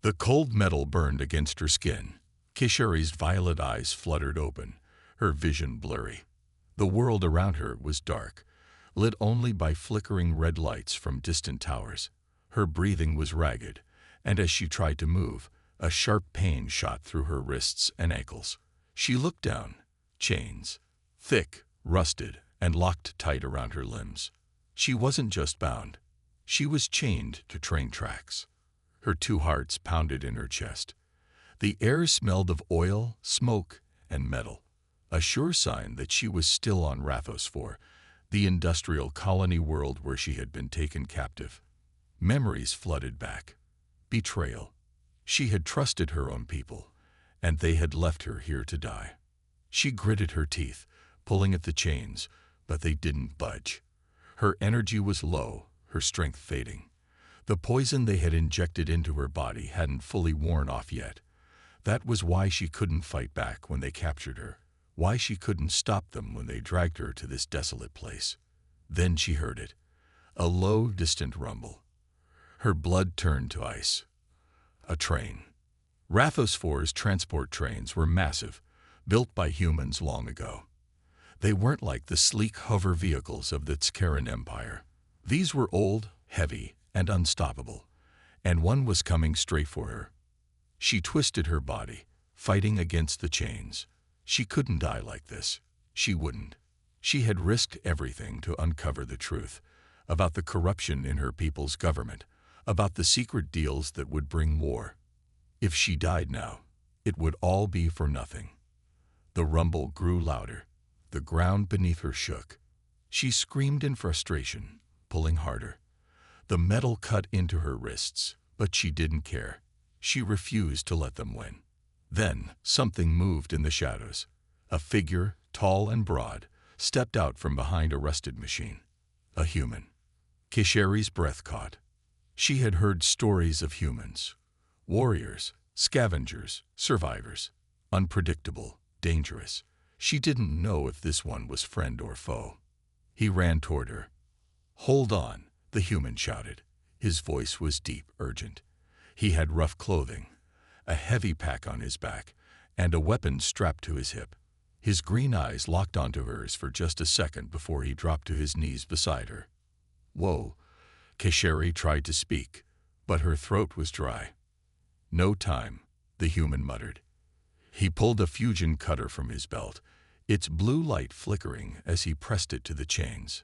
The cold metal burned against her skin. Kishari's violet eyes fluttered open, her vision blurry. The world around her was dark, lit only by flickering red lights from distant towers. Her breathing was ragged, and as she tried to move, a sharp pain shot through her wrists and ankles. She looked down. Chains, thick, rusted, and locked tight around her limbs. She wasn't just bound. She was chained to train tracks. Her two hearts pounded in her chest. The air smelled of oil, smoke, and metal, a sure sign that she was still on Rathos 4, the industrial colony world where she had been taken captive. Memories flooded back. Betrayal. She had trusted her own people, and they had left her here to die. She gritted her teeth, pulling at the chains, but they didn't budge. Her energy was low, her strength fading. The poison they had injected into her body hadn't fully worn off yet. That was why she couldn't fight back when they captured her, why she couldn't stop them when they dragged her to this desolate place. Then she heard it, a low, distant rumble. Her blood turned to ice. A train. Rathos 4's transport trains were massive, built by humans long ago. They weren't like the sleek hover vehicles of the Tskaran Empire. These were old, heavy, and unstoppable, and one was coming straight for her. She twisted her body, fighting against the chains. She couldn't die like this. She wouldn't. She had risked everything to uncover the truth about the corruption in her people's government, about the secret deals that would bring war. If she died now, it would all be for nothing. The rumble grew louder. The ground beneath her shook. She screamed in frustration, pulling harder. The metal cut into her wrists, but she didn't care. She refused to let them win. Then something moved in the shadows. A figure, tall and broad, stepped out from behind a rusted machine. A human. Kishari's breath caught. She had heard stories of humans. Warriors, scavengers, survivors. Unpredictable, dangerous. She didn't know if this one was friend or foe. He ran toward her. "Hold on," the human shouted. His voice was deep, urgent. He had rough clothing, a heavy pack on his back, and a weapon strapped to his hip. His green eyes locked onto hers for just a second before he dropped to his knees beside her. "Whoa," Kishari tried to speak, but her throat was dry. "No time," the human muttered. He pulled a fusion cutter from his belt, its blue light flickering as he pressed it to the chains.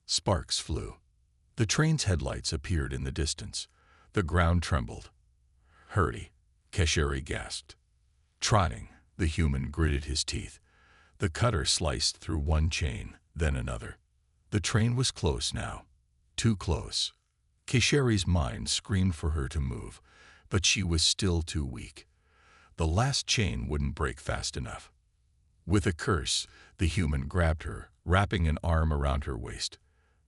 Sparks flew. The train's headlights appeared in the distance. The ground trembled. "Hurry," Kishari gasped. Trying, the human gritted his teeth. The cutter sliced through one chain, then another. The train was close now. Too close. Kishari's mind screamed for her to move, but she was still too weak. The last chain wouldn't break fast enough. With a curse, the human grabbed her, wrapping an arm around her waist.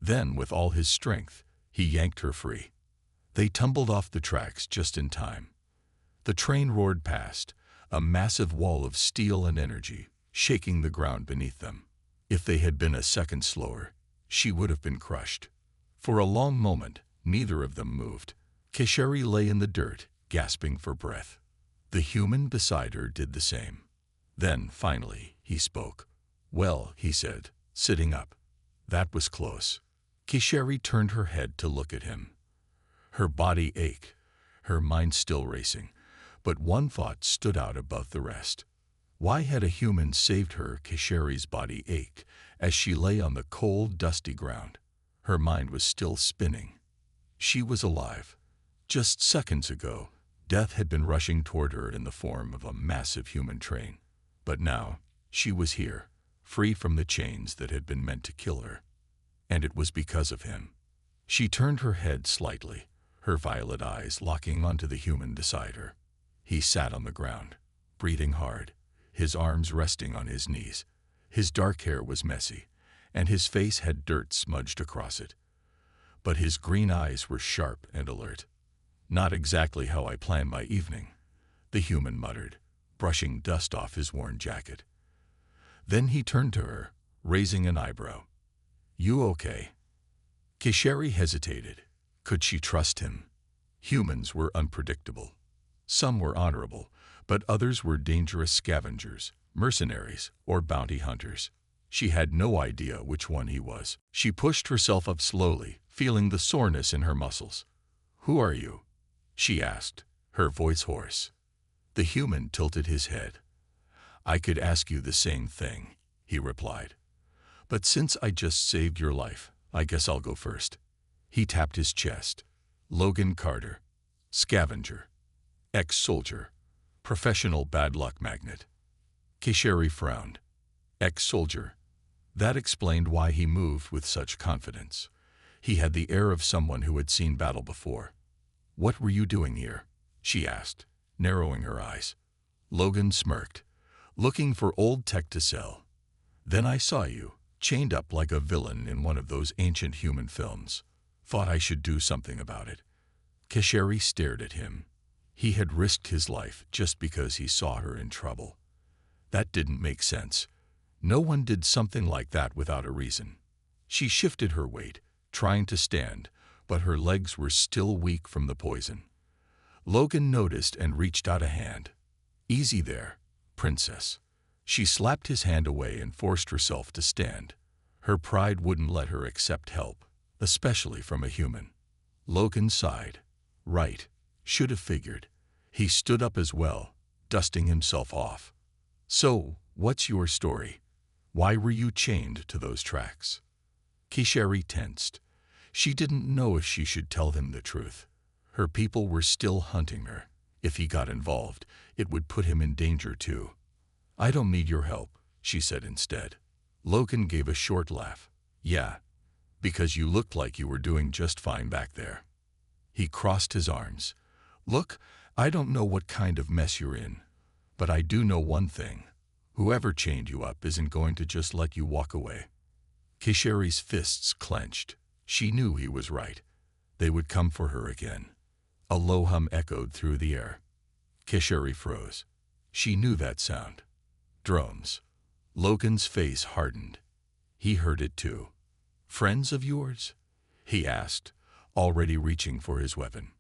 Then, with all his strength, he yanked her free. They tumbled off the tracks just in time. The train roared past, a massive wall of steel and energy, shaking the ground beneath them. If they had been a second slower, she would have been crushed. For a long moment, neither of them moved. Kishari lay in the dirt, gasping for breath. The human beside her did the same. Then, finally, he spoke. "Well," he said, sitting up. That was close. Kishari turned her head to look at him. Her body ached, her mind still racing, but one thought stood out above the rest. Why had a human saved her? Kishari's body ached as she lay on the cold, dusty ground. Her mind was still spinning. She was alive. Just seconds ago, death had been rushing toward her in the form of a massive human train. But now, she was here, free from the chains that had been meant to kill her. And it was because of him. She turned her head slightly, her violet eyes locking onto the human beside her. He sat on the ground, breathing hard, his arms resting on his knees. His dark hair was messy, and his face had dirt smudged across it. But his green eyes were sharp and alert. "Not exactly how I planned my evening," the human muttered, brushing dust off his worn jacket. Then he turned to her, raising an eyebrow. "You okay?" Kishari hesitated. Could she trust him? Humans were unpredictable. Some were honorable, but others were dangerous scavengers, mercenaries, or bounty hunters. She had no idea which one he was. She pushed herself up slowly, feeling the soreness in her muscles. "Who are you?" she asked, her voice hoarse. The human tilted his head. "I could ask you the same thing," he replied. "But since I just saved your life, I guess I'll go first." He tapped his chest. Logan Carter, scavenger, ex-soldier, professional bad luck magnet. Kisheri frowned. Ex-soldier. That explained why he moved with such confidence. He had the air of someone who had seen battle before. "What were you doing here?" she asked, narrowing her eyes. Logan smirked. "Looking for old tech to sell. Then I saw you, chained up like a villain in one of those ancient human films. Thought I should do something about it." Kisheri stared at him. He had risked his life just because he saw her in trouble. That didn't make sense. No one did something like that without a reason. She shifted her weight, trying to stand, but her legs were still weak from the poison. Logan noticed and reached out a hand. "Easy there, princess." She slapped his hand away and forced herself to stand. Her pride wouldn't let her accept help, especially from a human. Logan sighed. Right, should have figured. He stood up as well, dusting himself off. "So, what's your story? Why were you chained to those tracks?" Kisheri tensed. She didn't know if she should tell him the truth. Her people were still hunting her. If he got involved, it would put him in danger too. "I don't need your help," she said instead. Logan gave a short laugh. "Yeah, because you looked like you were doing just fine back there." He crossed his arms. "Look, I don't know what kind of mess you're in, but I do know one thing. Whoever chained you up isn't going to just let you walk away." Kisheri's fists clenched. She knew he was right. They would come for her again. A low hum echoed through the air. Kisheri froze. She knew that sound. Drones. Logan's face hardened. He heard it too. "Friends of yours?" he asked, already reaching for his weapon.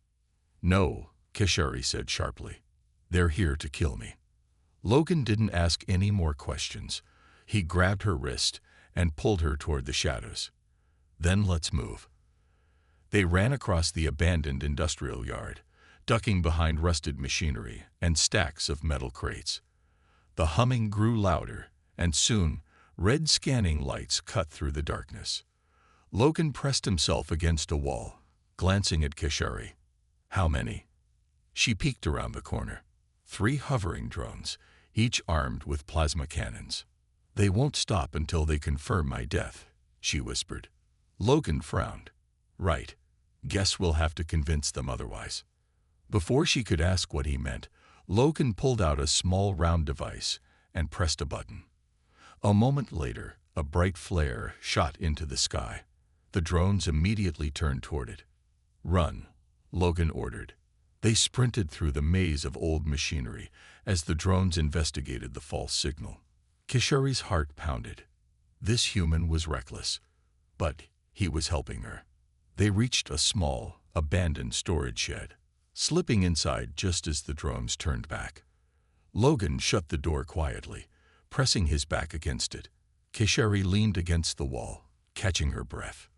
"No," Kisheri said sharply. "They're here to kill me." Logan didn't ask any more questions. He grabbed her wrist and pulled her toward the shadows. "Then let's move." They ran across the abandoned industrial yard, ducking behind rusted machinery and stacks of metal crates. The humming grew louder, and soon red scanning lights cut through the darkness. Logan pressed himself against a wall, glancing at Kisheri. "How many?" She peeked around the corner. 3 hovering drones, each armed with plasma cannons. "They won't stop until they confirm my death," she whispered. Logan frowned. "Right. Guess we'll have to convince them otherwise." Before she could ask what he meant, Logan pulled out a small round device and pressed a button. A moment later, a bright flare shot into the sky. The drones immediately turned toward it. "Run," Logan ordered. They sprinted through the maze of old machinery as the drones investigated the false signal. Kisheri's heart pounded. This human was reckless, but he was helping her. They reached a small, abandoned storage shed, slipping inside just as the drones turned back. Logan shut the door quietly, pressing his back against it. Kisheri leaned against the wall, catching her breath.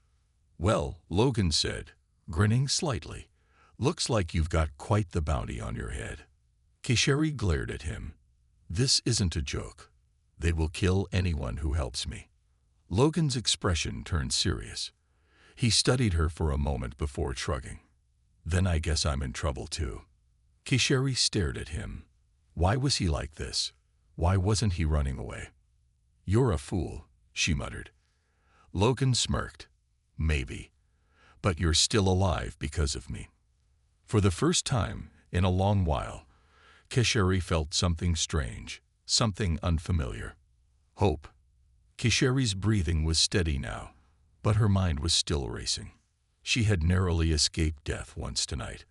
"Well," Logan said, grinning slightly, "looks like you've got quite the bounty on your head." Kisheri glared at him. "This isn't a joke. They will kill anyone who helps me." Logan's expression turned serious. He studied her for a moment before shrugging. "Then I guess I'm in trouble too." Kisheri stared at him. Why was he like this? Why wasn't he running away? "You're a fool," she muttered. Logan smirked. "Maybe. But you're still alive because of me." For the first time in a long while, Kisheri felt something strange, something unfamiliar. Hope. Kisheri's breathing was steady now, but her mind was still racing. She had narrowly escaped death once tonight,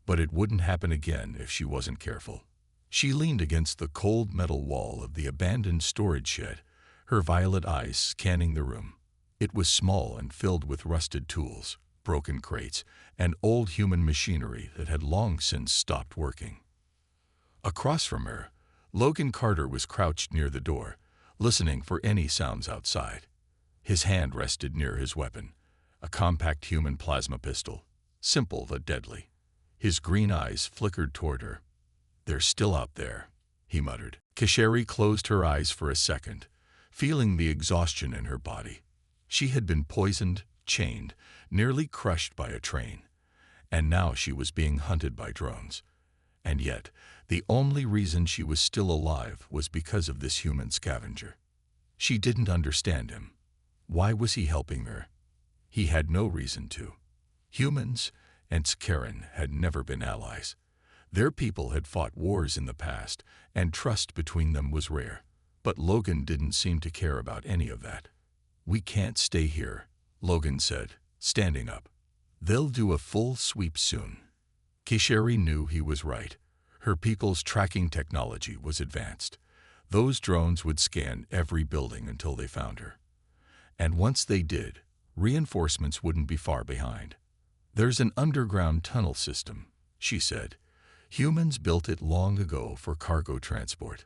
but it wouldn't happen again if she wasn't careful. She leaned against the cold metal wall of the abandoned storage shed, her violet eyes scanning the room. It was small and filled with rusted tools, broken crates, and old human machinery that had long since stopped working. Across from her, Logan Carter was crouched near the door, listening for any sounds outside. His hand rested near his weapon, a compact human plasma pistol, simple but deadly. His green eyes flickered toward her. "They're still out there," he muttered. Kesheri closed her eyes for a second, feeling the exhaustion in her body. She had been poisoned, chained, nearly crushed by a train, and now she was being hunted by drones. And yet, the only reason she was still alive was because of this human scavenger. She didn't understand him. Why was he helping her? He had no reason to. Humans and Scaran had never been allies. Their people had fought wars in the past, and trust between them was rare. But Logan didn't seem to care about any of that. "We can't stay here," Logan said, standing up. "They'll do a full sweep soon." Kesheri knew he was right. Her people's tracking technology was advanced. Those drones would scan every building until they found her. And once they did, reinforcements wouldn't be far behind. "There's an underground tunnel system," she said. "Humans built it long ago for cargo transport."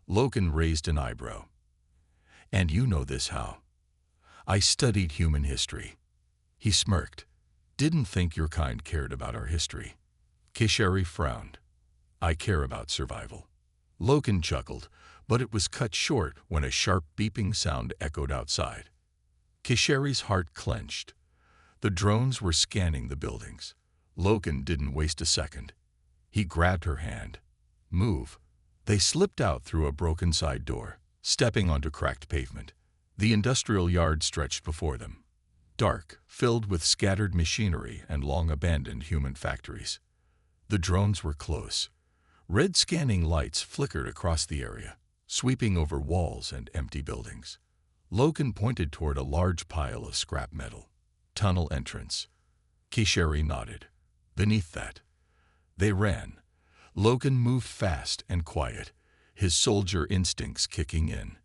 Logan raised an eyebrow. "And you know this how?" "I studied human history." He smirked. "Didn't think your kind cared about our history." Kesheri frowned. "I care about survival." Logan chuckled, but it was cut short when a sharp beeping sound echoed outside. Kesheri's heart clenched. The drones were scanning the buildings. Logan didn't waste a second. He grabbed her hand. "Move." They slipped out through a broken side door, stepping onto cracked pavement. The industrial yard stretched before them, dark, filled with scattered machinery and long-abandoned human factories. The drones were close. Red scanning lights flickered across the area, sweeping over walls and empty buildings. Logan pointed toward a large pile of scrap metal. "Tunnel entrance." Kesheri nodded. "Beneath that." They ran. Logan moved fast and quiet, his soldier instincts kicking in.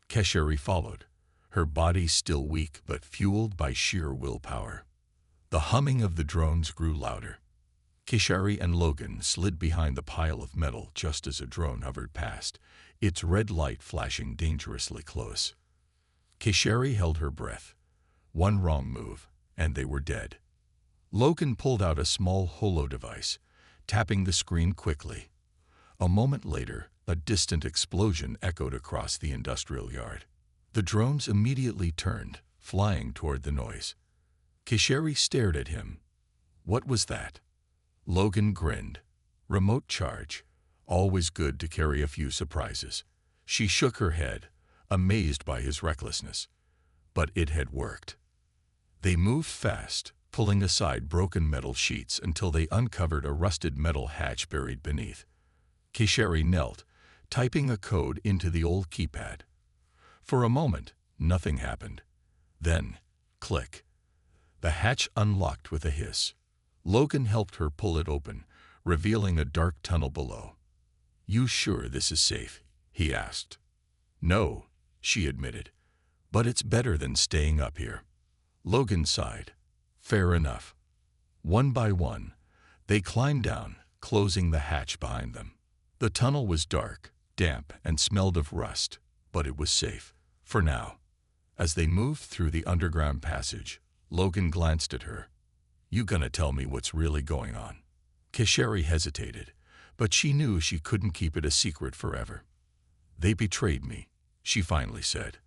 Kesheri followed, her body still weak but fueled by sheer willpower. The humming of the drones grew louder. Kesheri and Logan slid behind the pile of metal just as a drone hovered past, its red light flashing dangerously close. Kesheri held her breath. One wrong move, and they were dead. Logan pulled out a small holo device, tapping the screen quickly. A moment later, a distant explosion echoed across the industrial yard. The drones immediately turned, flying toward the noise. Kesheri stared at him. What was that? Logan grinned. Remote charge. Always good to carry a few surprises. She shook her head, amazed by his recklessness. But it had worked. They moved fast, pulling aside broken metal sheets until they uncovered a rusted metal hatch buried beneath. Kesheri knelt, typing a code into the old keypad. For a moment, nothing happened. Then, click. The hatch unlocked with a hiss. Logan helped her pull it open, revealing a dark tunnel below. "You sure this is safe?" he asked. "No," she admitted, "but it's better than staying up here." Logan sighed. "Fair enough." One by one, they climbed down, closing the hatch behind them. The tunnel was dark, damp, and smelled of rust, but it was safe, for now. As they moved through the underground passage, Logan glanced at her. "You gonna tell me what's really going on?" Kesheri hesitated, but she knew she couldn't keep it a secret forever. "They betrayed me," she finally said.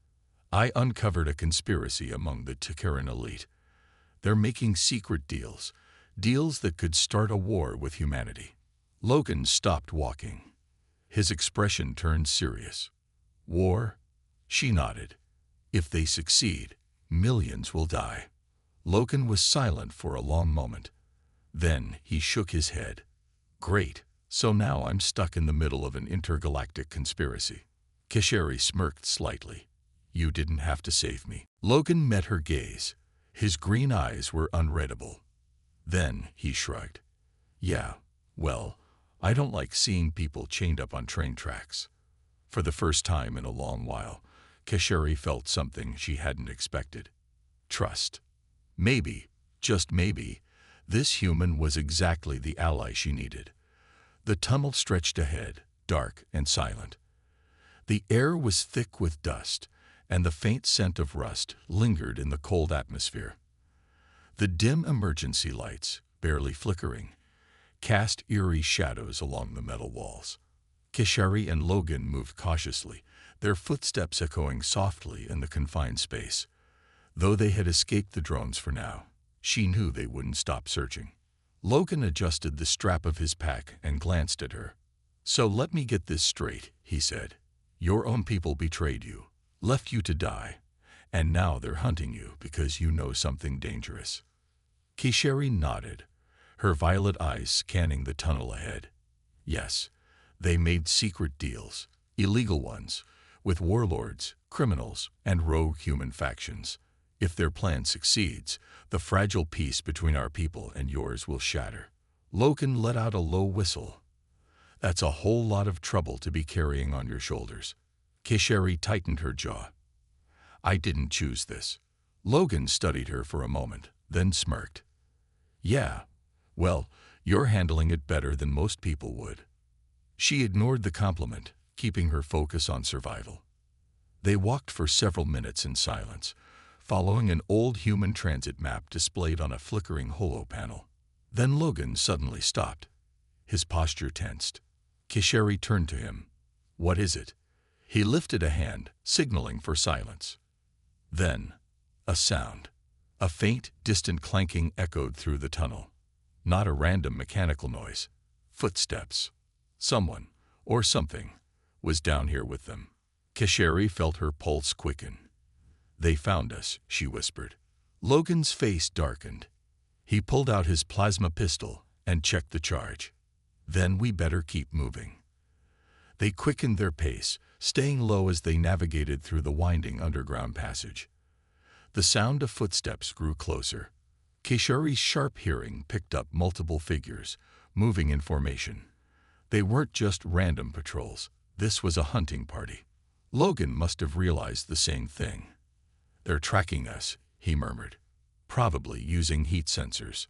"I uncovered a conspiracy among the Takaran elite. They're making secret deals, deals that could start a war with humanity." Logan stopped walking. His expression turned serious. "War?" She nodded. "If they succeed, millions will die." Logan was silent for a long moment. Then he shook his head. "Great, so now I'm stuck in the middle of an intergalactic conspiracy." Kesheri smirked slightly. "You didn't have to save me." Logan met her gaze. His green eyes were unreadable. Then he shrugged. "Yeah, well, I don't like seeing people chained up on train tracks." For the first time in a long while, Kesheri felt something she hadn't expected. Trust. Maybe, just maybe, this human was exactly the ally she needed. The tunnel stretched ahead, dark and silent. The air was thick with dust, and the faint scent of rust lingered in the cold atmosphere. The dim emergency lights, barely flickering, cast eerie shadows along the metal walls. Kishari and Logan moved cautiously, their footsteps echoing softly in the confined space. Though they had escaped the drones for now, she knew they wouldn't stop searching. Logan adjusted the strap of his pack and glanced at her. "So let me get this straight," he said. "Your own people betrayed you, left you to die, and now they're hunting you because you know something dangerous." Kishari nodded, her violet eyes scanning the tunnel ahead. Yes, they made secret deals, illegal ones, with warlords, criminals, and rogue human factions. If their plan succeeds, the fragile peace between our people and yours will shatter. Logan let out a low whistle. "That's a whole lot of trouble to be carrying on your shoulders." Kishari tightened her jaw. "I didn't choose this." Logan studied her for a moment, then smirked. "Yeah, well, you're handling it better than most people would." She ignored the compliment, keeping her focus on survival. They walked for several minutes in silence, following an old human transit map displayed on a flickering holo panel. Then Logan suddenly stopped. His posture tensed. Kishari turned to him. "What is it?" He lifted a hand, signaling for silence. Then, a sound. A faint, distant clanking echoed through the tunnel. Not a random mechanical noise. Footsteps. Someone, or something, was down here with them. Kishari felt her pulse quicken. "They found us," she whispered. Logan's face darkened. He pulled out his plasma pistol and checked the charge. "Then we better keep moving." They quickened their pace, staying low as they navigated through the winding underground passage. The sound of footsteps grew closer. Kishari's sharp hearing picked up multiple figures, moving in formation. They weren't just random patrols. This was a hunting party. Logan must have realized the same thing. "They're tracking us," he murmured, "probably using heat sensors."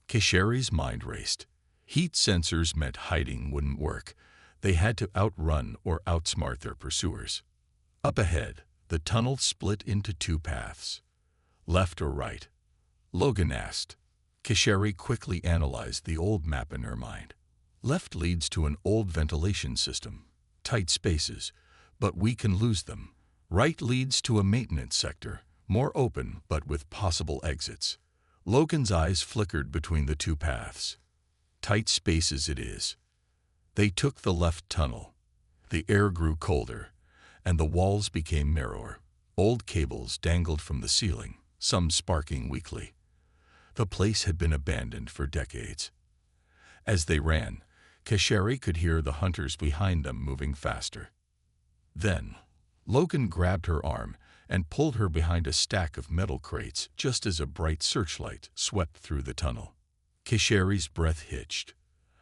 Kishari's mind raced. Heat sensors meant hiding wouldn't work. They had to outrun or outsmart their pursuers. Up ahead, the tunnel split into two paths. Left or right? Logan asked. Kishari quickly analyzed the old map in her mind. Left leads to an old ventilation system. Tight spaces, but we can lose them. Right leads to a maintenance sector, more open but with possible exits. Logan's eyes flickered between the two paths. Tight spaces it is. They took the left tunnel. The air grew colder, and the walls became narrower. Old cables dangled from the ceiling, some sparking weakly. The place had been abandoned for decades. As they ran, Kishari could hear the hunters behind them moving faster. Then, Logan grabbed her arm and pulled her behind a stack of metal crates just as a bright searchlight swept through the tunnel. Kishari's breath hitched.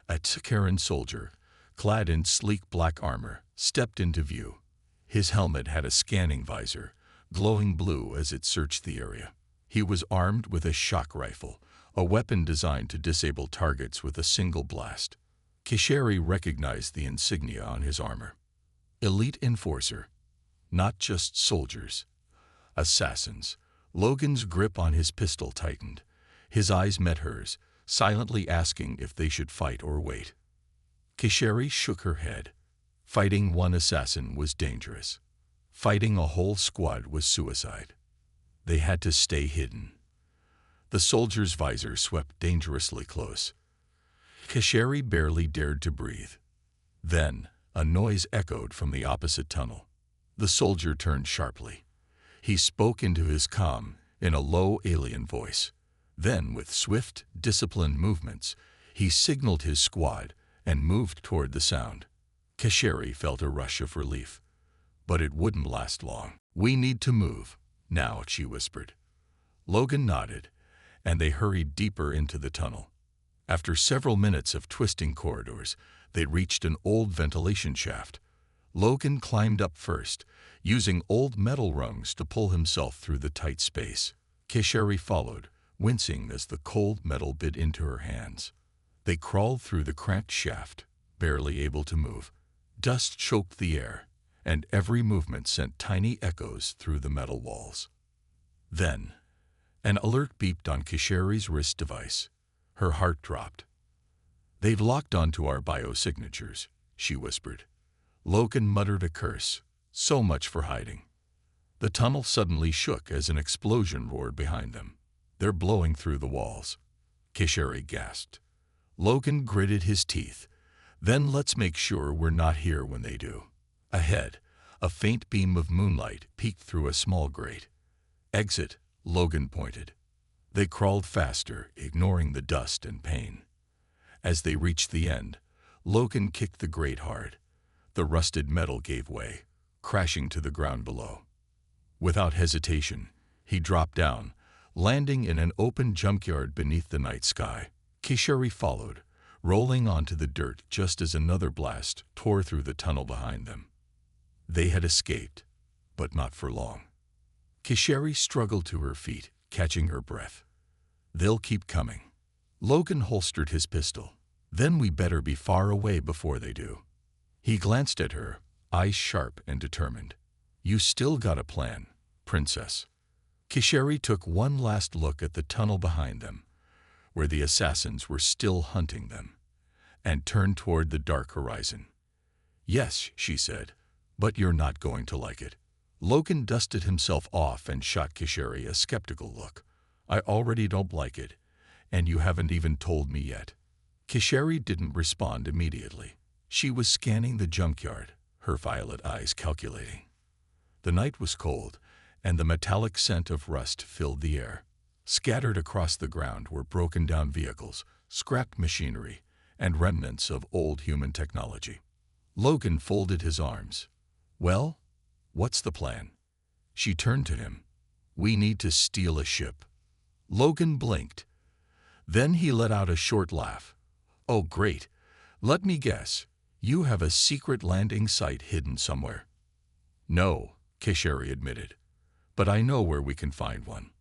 A Takaran soldier, clad in sleek black armor, stepped into view. His helmet had a scanning visor, glowing blue as it searched the area. He was armed with a shock rifle, a weapon designed to disable targets with a single blast. Kishari recognized the insignia on his armor. Elite Enforcer. Not just soldiers. Assassins. Logan's grip on his pistol tightened. His eyes met hers, silently asking if they should fight or wait. Kishari shook her head. Fighting one assassin was dangerous. Fighting a whole squad was suicide. They had to stay hidden. The soldier's visor swept dangerously close. Kishari barely dared to breathe. Then, a noise echoed from the opposite tunnel. The soldier turned sharply. He spoke into his comm in a low alien voice. Then, with swift, disciplined movements, he signaled his squad and moved toward the sound. Kishari felt a rush of relief. But it wouldn't last long. "We need to move now," she whispered. Logan nodded, and they hurried deeper into the tunnel. After several minutes of twisting corridors, they reached an old ventilation shaft. Logan climbed up first, using old metal rungs to pull himself through the tight space. Kishari followed, wincing as the cold metal bit into her hands. They crawled through the cramped shaft, barely able to move. Dust choked the air, and every movement sent tiny echoes through the metal walls. Then, an alert beeped on Kisheri's wrist device. Her heart dropped. "They've locked onto our biosignatures," she whispered. Logan muttered a curse. So much for hiding. The tunnel suddenly shook as an explosion roared behind them. "They're blowing through the walls," Kisheri gasped. Logan gritted his teeth. "Then let's make sure we're not here when they do." Ahead, a faint beam of moonlight peeked through a small grate. "Exit," Logan pointed. They crawled faster, ignoring the dust and pain. As they reached the end, Logan kicked the grate hard. The rusted metal gave way, crashing to the ground below. Without hesitation, he dropped down, landing in an open junkyard beneath the night sky. Kisheri followed, rolling onto the dirt just as another blast tore through the tunnel behind them. They had escaped, but not for long. Kisheri struggled to her feet, catching her breath. "They'll keep coming." Logan holstered his pistol. "Then we better be far away before they do." He glanced at her, eyes sharp and determined. "You still got a plan, Princess." Kisheri took one last look at the tunnel behind them, where the assassins were still hunting them, and turned toward the dark horizon. "Yes," she said, "but you're not going to like it." Logan dusted himself off and shot Kisheri a skeptical look. "I already don't like it, and you haven't even told me yet." Kisheri didn't respond immediately. She was scanning the junkyard, her violet eyes calculating. The night was cold, and the metallic scent of rust filled the air. Scattered across the ground were broken-down vehicles, scrapped machinery, and remnants of old human technology. Logan folded his arms. "Well, what's the plan?" She turned to him. "We need to steal a ship." Logan blinked. Then he let out a short laugh. "Oh, great. Let me guess. You have a secret landing site hidden somewhere." "No," Kisheri admitted, "but I know where we can find one."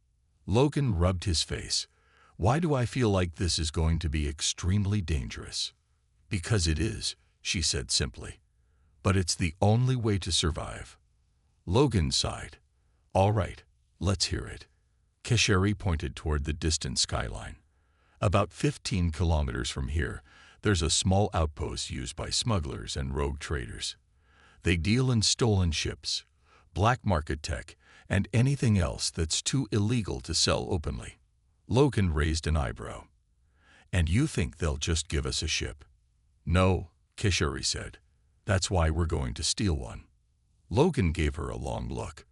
Logan rubbed his face. "Why do I feel like this is going to be extremely dangerous?" "Because it is," she said simply. "But it's the only way to survive." Logan sighed. "All right, let's hear it." Kisheri pointed toward the distant skyline. "About 15 kilometers from here, there's a small outpost used by smugglers and rogue traders. They deal in stolen ships, black market tech, and anything else that's too illegal to sell openly." Logan raised an eyebrow. "And you think they'll just give us a ship?" "No," Kisheri said. "That's why we're going to steal one." Logan gave her a long look.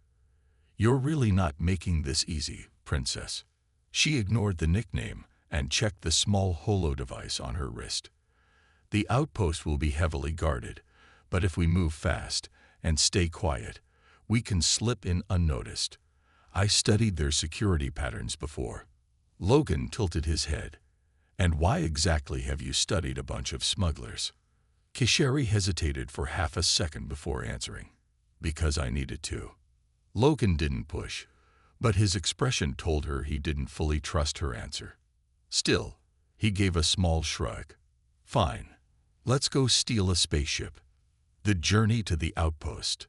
"You're really not making this easy, Princess." She ignored the nickname and checked the small holo device on her wrist. "The outpost will be heavily guarded, but if we move fast and stay quiet, we can slip in unnoticed. I studied their security patterns before." Logan tilted his head. "And why exactly have you studied a bunch of smugglers?" Kisheri hesitated for half a second before answering. "Because I needed to." Logan didn't push, but his expression told her he didn't fully trust her answer. Still, he gave a small shrug. "Fine. Let's go steal a spaceship." The journey to the outpost.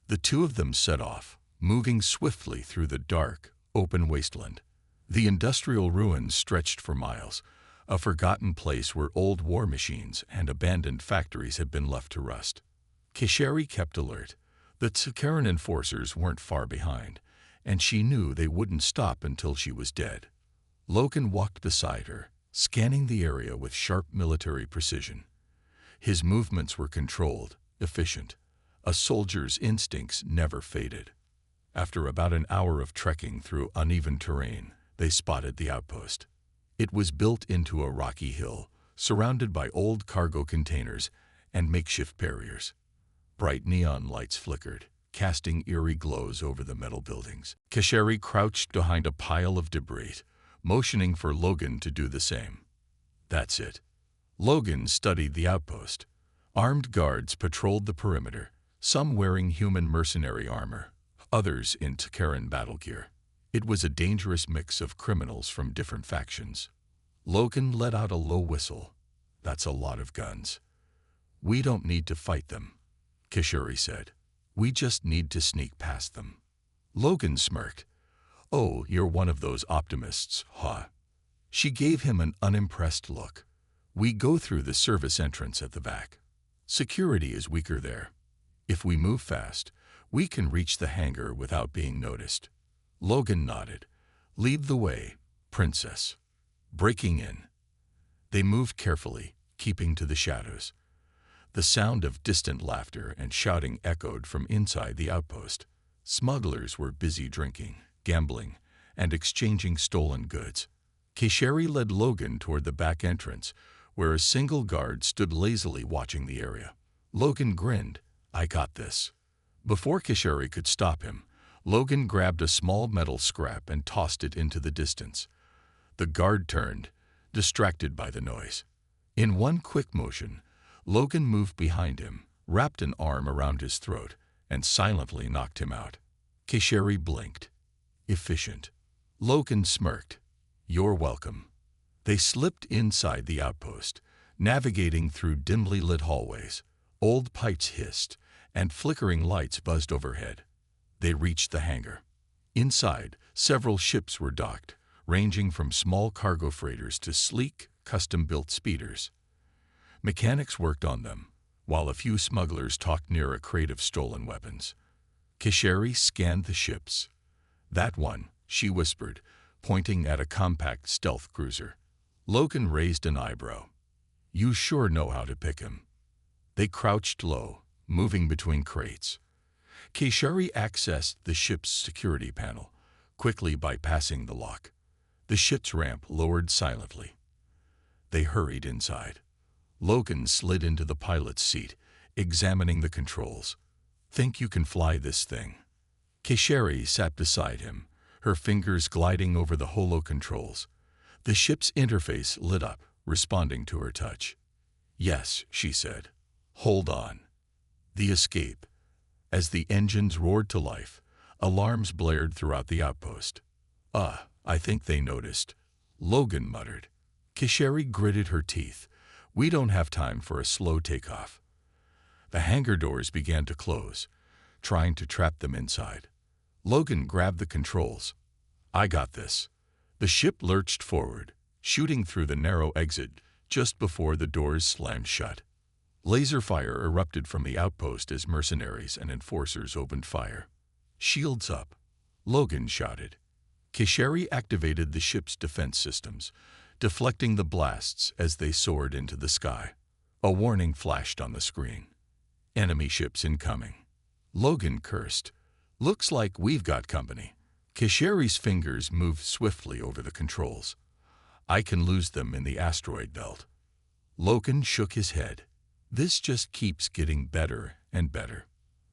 The two of them set off, moving swiftly through the dark, open wasteland. The industrial ruins stretched for miles, a forgotten place where old war machines and abandoned factories had been left to rust. Kisheri kept alert. The Takaran enforcers weren't far behind, and she knew they wouldn't stop until she was dead. Logan walked beside her, scanning the area with sharp military precision. His movements were controlled, efficient. A soldier's instincts never faded. After about an hour of trekking through uneven terrain, they spotted the outpost. It was built into a rocky hill, surrounded by old cargo containers and makeshift barriers. Bright neon lights flickered, casting eerie glows over the metal buildings. Kisheri crouched behind a pile of debris, motioning for Logan to do the same. "That's it." Logan studied the outpost. Armed guards patrolled the perimeter, some wearing human mercenary armor, others in Takaran battle gear. It was a dangerous mix of criminals from different factions. Logan let out a low whistle. "That's a lot of guns." "We don't need to fight them," Kishori said. "We just need to sneak past them." Logan smirked. "Oh, you're one of those optimists, huh?" She gave him an unimpressed look. "We go through the service entrance at the back. Security is weaker there. If we move fast, we can reach the hangar without being noticed." Logan nodded. "Lead the way, Princess." Breaking in. They moved carefully, keeping to the shadows. The sound of distant laughter and shouting echoed from inside the outpost. Smugglers were busy drinking, gambling, and exchanging stolen goods. Kishori led Logan toward the back entrance, where a single guard stood lazily watching the area. Logan grinned. "I got this." Before Kishori could stop him, Logan grabbed a small metal scrap and tossed it into the distance. The guard turned, distracted by the noise. In one quick motion, Logan moved behind him, wrapped an arm around his throat, and silently knocked him out. Kishori blinked. "Efficient." Logan smirked. "You're welcome." They slipped inside the outpost, navigating through dimly lit hallways. Old pipes hissed, and flickering lights buzzed overhead. They reached the hangar. Inside, several ships were docked, ranging from small cargo freighters to sleek, custom-built speeders. Mechanics worked on them, while a few smugglers talked near a crate of stolen weapons. Kishori scanned the ships. "That one," she whispered, pointing at a compact stealth cruiser. Logan raised an eyebrow. "You sure know how to pick him." They crouched low, moving between crates. Kishori accessed the ship's security panel, quickly bypassing the lock. The ship's ramp lowered silently. They hurried inside. Logan slid into the pilot's seat, examining the controls. "Think you can fly this thing?" Kishori sat beside him, her fingers gliding over the holo controls. The ship's interface lit up, responding to her touch. "Yes," she said. "Hold on." The escape. As the engines roared to life, alarms blared throughout the outpost. I think they noticed," Logan muttered. Kishori gritted her teeth. "We don't have time for a slow takeoff." The hangar doors began to close, trying to trap them inside. Logan grabbed the controls. "I got this." The ship lurched forward, shooting through the narrow exit just before the doors slammed shut. Laser fire erupted from the outpost as mercenaries and enforcers opened fire. "Shields up," Logan shouted. Kishori activated the ship's defense systems, deflecting the blasts as they soared into the sky. A warning flashed on the screen. "Enemy ships incoming." Logan cursed. "Looks like we've got company." Kishori's fingers moved swiftly over the controls. "I can lose them in the asteroid belt." Logan shook his head. "This just keeps getting better and better."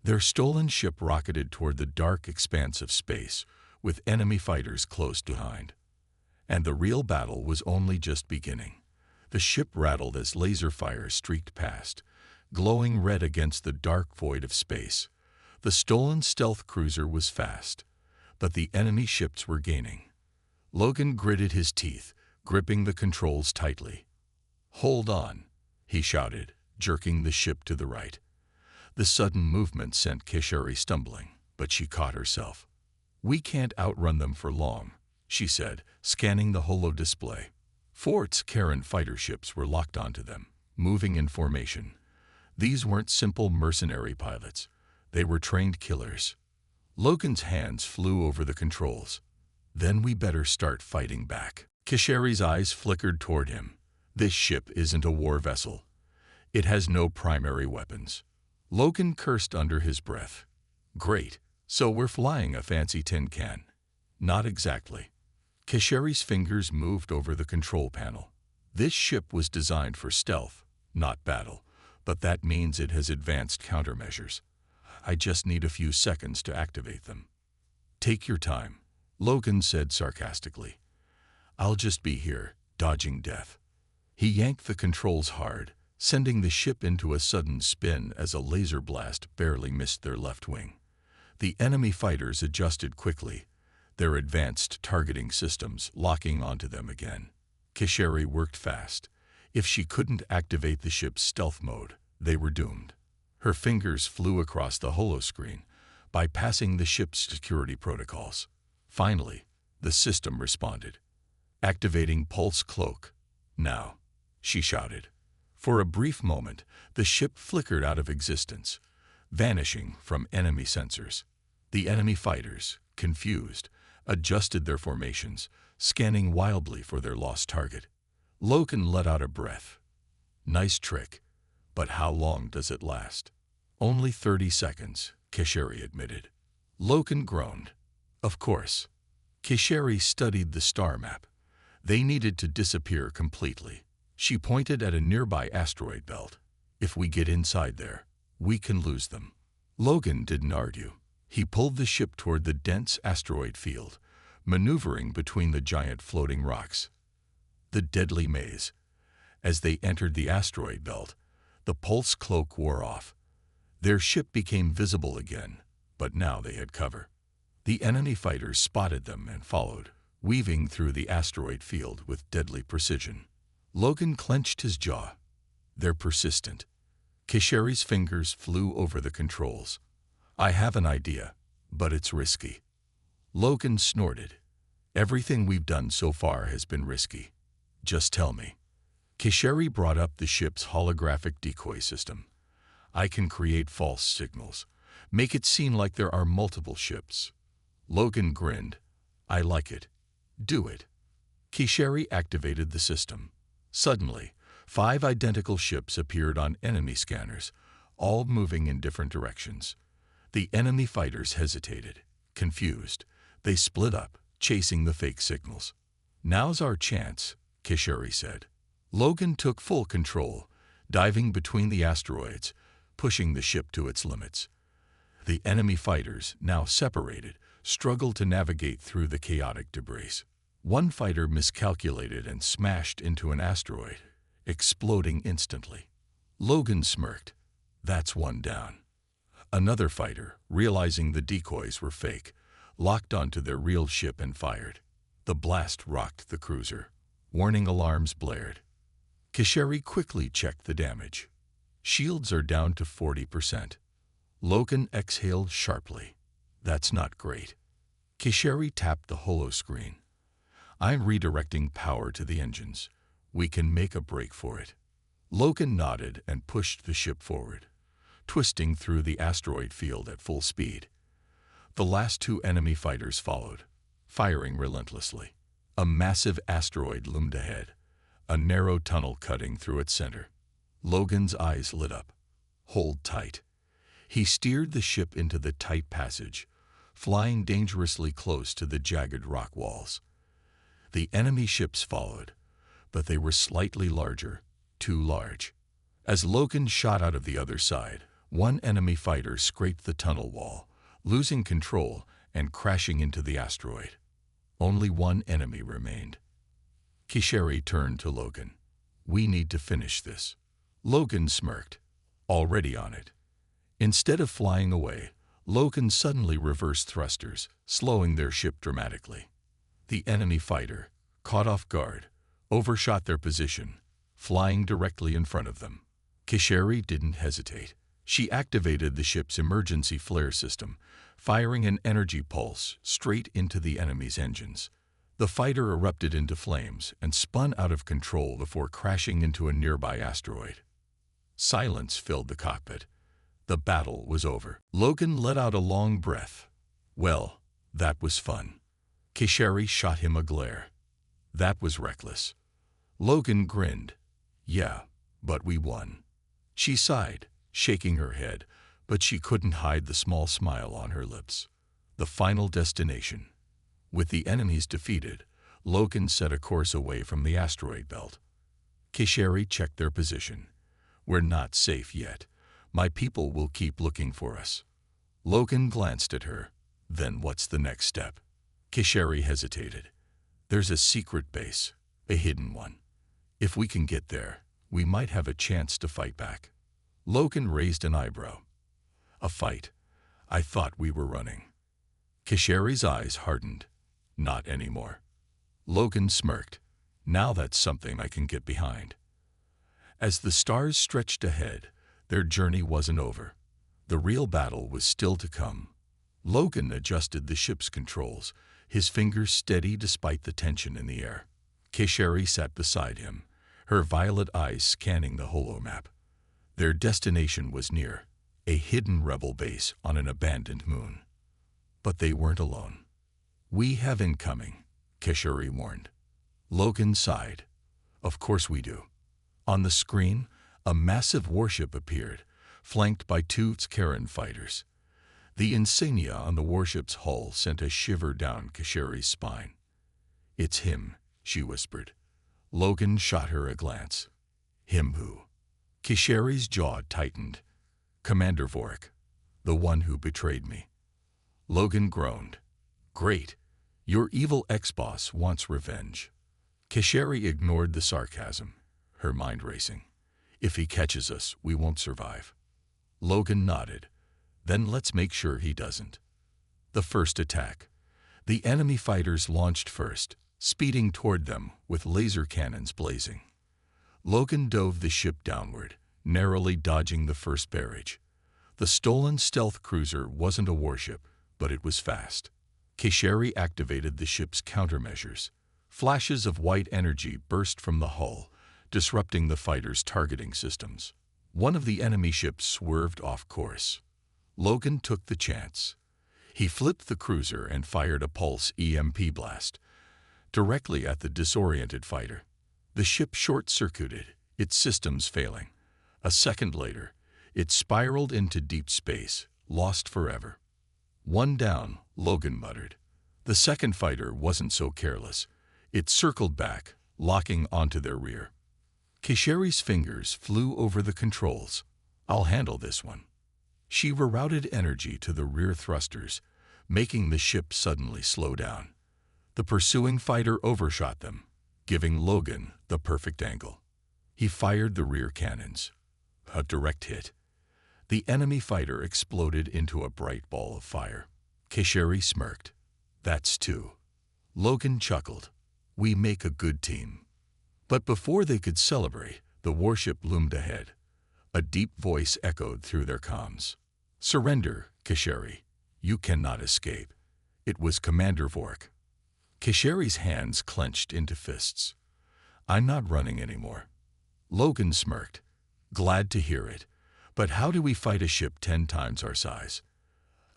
Their stolen ship rocketed toward the dark expanse of space, with enemy fighters close behind. And the real battle was only just beginning. The ship rattled as laser fire streaked past, glowing red against the dark void of space. The stolen stealth cruiser was fast, but the enemy ships were gaining. Logan gritted his teeth, gripping the controls tightly. "Hold on," he shouted, jerking the ship to the right. The sudden movement sent Kishori stumbling, but she caught herself. "We can't outrun them for long," she said, scanning the holo display. Fort's Karen fighter ships were locked onto them, moving in formation. These weren't simple mercenary pilots. They were trained killers. Logan's hands flew over the controls. "Then we better start fighting back." Kishori's eyes flickered toward him. "This ship isn't a war vessel. It has no primary weapons." Logan cursed under his breath. "Great. So we're flying a fancy tin can." "Not exactly." Kishori's fingers moved over the control panel. "This ship was designed for stealth, not battle, but that means it has advanced countermeasures. I just need a few seconds to activate them." "Take your time," Logan said sarcastically. "I'll just be here, dodging death." He yanked the controls hard, sending the ship into a sudden spin as a laser blast barely missed their left wing. The enemy fighters adjusted quickly, their advanced targeting systems locking onto them again. Kishori worked fast. If she couldn't activate the ship's stealth mode, They were doomed. Her fingers flew across the holoscreen, bypassing the ship's security protocols. Finally, the system responded. Activating Pulse Cloak. Now, she shouted. For a brief moment, the ship flickered out of existence, vanishing from enemy sensors. The enemy fighters, confused, adjusted their formations, scanning wildly for their lost target. Logan let out a breath. Nice trick, but how long does it last? Only 30 seconds, Kesheri admitted. Logan groaned. Of course. Kesheri studied the star map. They needed to disappear completely. She pointed at a nearby asteroid belt. If we get inside there, we can lose them. Logan didn't argue. He pulled the ship toward the dense asteroid field, maneuvering between the giant floating rocks. The deadly maze. As they entered the asteroid belt, the pulse cloak wore off. Their ship became visible again, but now they had cover. The enemy fighters spotted them and followed, weaving through the asteroid field with deadly precision. Logan clenched his jaw. They're persistent. Kesheri's fingers flew over the controls. I have an idea, but it's risky. Logan snorted. Everything we've done so far has been risky. Just tell me. Kesheri brought up the ship's holographic decoy system. I can create false signals, make it seem like there are multiple ships. Logan grinned. I like it. Do it. Kesheri activated the system. Suddenly, 5 identical ships appeared on enemy scanners, all moving in different directions. The enemy fighters hesitated, confused. They split up, chasing the fake signals. Now's our chance, Kesheri said. Logan took full control, diving between the asteroids, pushing the ship to its limits. The enemy fighters, now separated, struggled to navigate through the chaotic debris. One fighter miscalculated and smashed into an asteroid, exploding instantly. Logan smirked. That's one down. Another fighter, realizing the decoys were fake, locked onto their real ship and fired. The blast rocked the cruiser. Warning alarms blared. Kesheri quickly checked the damage. Shields are down to 40%. Logan exhaled sharply. That's not great. Kesheri tapped the holoscreen. I'm redirecting power to the engines. We can make a break for it. Logan nodded and pushed the ship forward, twisting through the asteroid field at full speed. The last 2 enemy fighters followed, firing relentlessly. A massive asteroid loomed ahead, a narrow tunnel cutting through its center. Logan's eyes lit up. Hold tight. He steered the ship into the tight passage, flying dangerously close to the jagged rock walls. The enemy ships followed, but they were slightly larger, too large. As Logan shot out of the other side, one enemy fighter scraped the tunnel wall, losing control and crashing into the asteroid. Only one enemy remained. Kesheri turned to Logan. We need to finish this. Logan smirked. Already on it. Instead of flying away, Logan suddenly reversed thrusters, slowing their ship dramatically. The enemy fighter, caught off guard, overshot their position, flying directly in front of them. Kesheri didn't hesitate. She activated the ship's emergency flare system, firing an energy pulse straight into the enemy's engines. The fighter erupted into flames and spun out of control before crashing into a nearby asteroid. Silence filled the cockpit. The battle was over. Logan let out a long breath. Well, that was fun. Kesheri shot him a glare. That was reckless. Logan grinned. Yeah, but we won. She sighed, shaking her head, but she couldn't hide the small smile on her lips. The final destination. With the enemies defeated, Logan set a course away from the asteroid belt. Kesheri checked their position. We're not safe yet. My people will keep looking for us. Logan glanced at her. Then what's the next step? Kesheri hesitated. There's a secret base, a hidden one. If we can get there, we might have a chance to fight back. Logan raised an eyebrow. A fight? I thought we were running. Kesheri's eyes hardened. Not anymore. Logan smirked. Now that's something I can get behind. As the stars stretched ahead, Their journey wasn't over. The real battle was still to come. Logan adjusted the ship's controls, his fingers steady despite the tension in the air. Keshari sat beside him, her violet eyes scanning the holomap. Their destination was near, a hidden rebel base on an abandoned moon. But they weren't alone. "We have incoming," Keshari warned. Logan sighed. "Of course we do." On the screen, a massive warship appeared, flanked by two Skaran fighters. The insignia on the warship's hull sent a shiver down Keshari's spine. "It's him," she whispered. Logan shot her a glance. "Him who?" Keshari's jaw tightened. "Commander Vorik, the one who betrayed me." Logan groaned. "Great. Your evil ex-boss wants revenge." Keshari ignored the sarcasm, her mind racing. "If he catches us, we won't survive." Logan nodded. "Then let's make sure he doesn't." The first attack. The enemy fighters launched first, speeding toward them with laser cannons blazing. Logan dove the ship downward, narrowly dodging the first barrage. The stolen stealth cruiser wasn't a warship, but it was fast. Keshari activated the ship's countermeasures. Flashes of white energy burst from the hull, disrupting the fighters' targeting systems. One of the enemy ships swerved off course. Logan took the chance. He flipped the cruiser and fired a pulse EMP blast directly at the disoriented fighter. The ship short-circuited, its systems failing. A second later, it spiraled into deep space, lost forever. "One down," Logan muttered. The second fighter wasn't so careless. It circled back, locking onto their rear. Keshari's fingers flew over the controls. "I'll handle this one." She rerouted energy to the rear thrusters, making the ship suddenly slow down. The pursuing fighter overshot them, giving Logan the perfect angle. He fired the rear cannons. A direct hit. The enemy fighter exploded into a bright ball of fire. Keshari smirked. "That's two." Logan chuckled. "We make a good team." But before they could celebrate, the warship loomed ahead. A deep voice echoed through their comms. "Surrender, Keshari. You cannot escape." It was Commander Vorik. Keshari's hands clenched into fists. "I'm not running anymore." Logan smirked. "Glad to hear it. But how do we fight a ship 10 times our size?"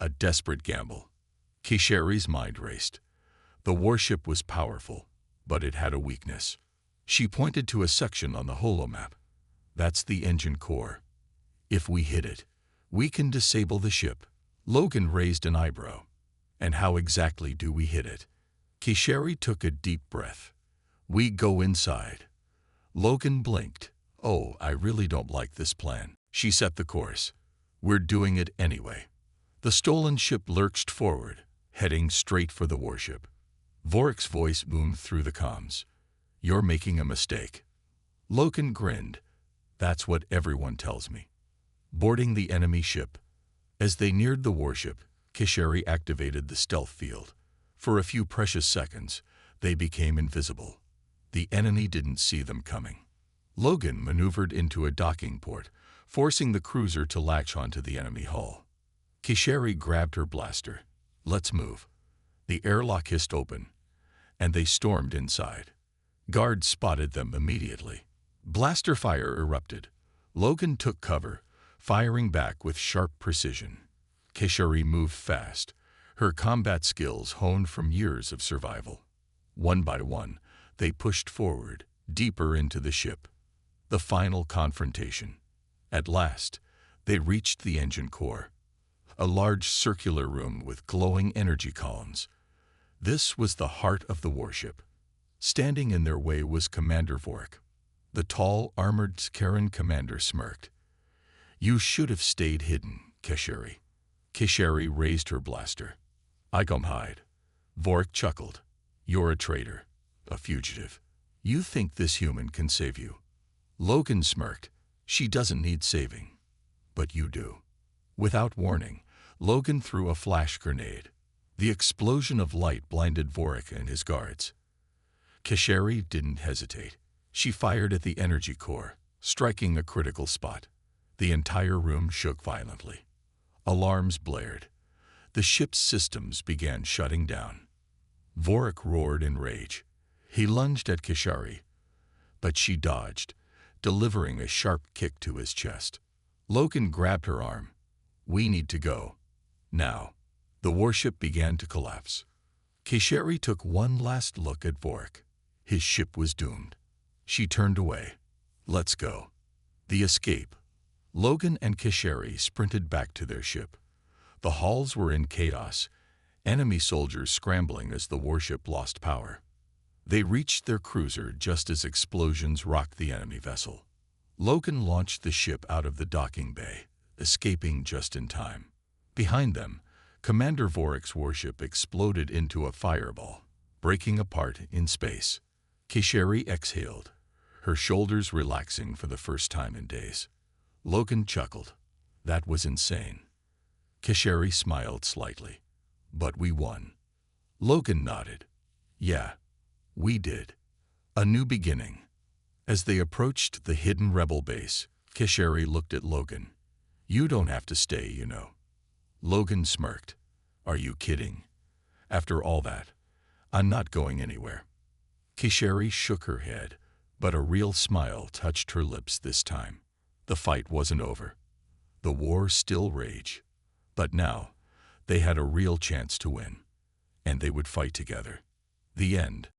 A desperate gamble. Keshari's mind raced. The warship was powerful, but it had a weakness. She pointed to a section on the holomap. "That's the engine core. If we hit it, we can disable the ship." Logan raised an eyebrow. "And how exactly do we hit it?" Keshari took a deep breath. "We go inside." Logan blinked. "Oh, I really don't like this plan." She set the course. "We're doing it anyway." The stolen ship lurched forward, heading straight for the warship. Vorik's voice boomed through the comms. "You're making a mistake." Logan grinned. "That's what everyone tells me." Boarding the enemy ship. As they neared the warship, Keshari activated the stealth field. For a few precious seconds, they became invisible. The enemy didn't see them coming. Logan maneuvered into a docking port, forcing the cruiser to latch onto the enemy hull. Keshari grabbed her blaster. "Let's move." The airlock hissed open, and they stormed inside. Guards spotted them immediately. Blaster fire erupted. Logan took cover, firing back with sharp precision. Keshari moved fast, her combat skills honed from years of survival. One by one, they pushed forward, deeper into the ship. The final confrontation. At last, they reached the engine core, a large circular room with glowing energy columns. This was the heart of the warship. Standing in their way was Commander Vorik. The tall, armored Skaran commander smirked. "You should have stayed hidden, Keshari." Keshari raised her blaster. "I come hide." Vorik chuckled. "You're a traitor, a fugitive. You think this human can save you." Logan smirked. "She doesn't need saving. But you do." Without warning, Logan threw a flash grenade. The explosion of light blinded Vorik and his guards. Keshari didn't hesitate. She fired at the energy core, striking a critical spot. The entire room shook violently. Alarms blared. The ship's systems began shutting down. Vorik roared in rage. He lunged at Kishari, but she dodged, delivering a sharp kick to his chest. Loken grabbed her arm. "We need to go. Now." The warship began to collapse. Kishari took one last look at Vorik. His ship was doomed. She turned away. "Let's go." The escape. Logan and Kishari sprinted back to their ship. The halls were in chaos, enemy soldiers scrambling as the warship lost power. They reached their cruiser just as explosions rocked the enemy vessel. Logan launched the ship out of the docking bay, escaping just in time. Behind them, Commander Vorik's warship exploded into a fireball, breaking apart in space. Kishari exhaled, her shoulders relaxing for the first time in days. Logan chuckled. That was insane. Kishari smiled slightly. "But we won." Logan nodded. "Yeah, we did. A new beginning." As they approached the hidden rebel base, Kishari looked at Logan. "You don't have to stay, you know." Logan smirked. "Are you kidding? After all that, I'm not going anywhere." Kishari shook her head, but a real smile touched her lips this time. The fight wasn't over. The war still raged. But now, they had a real chance to win. And they would fight together. The end.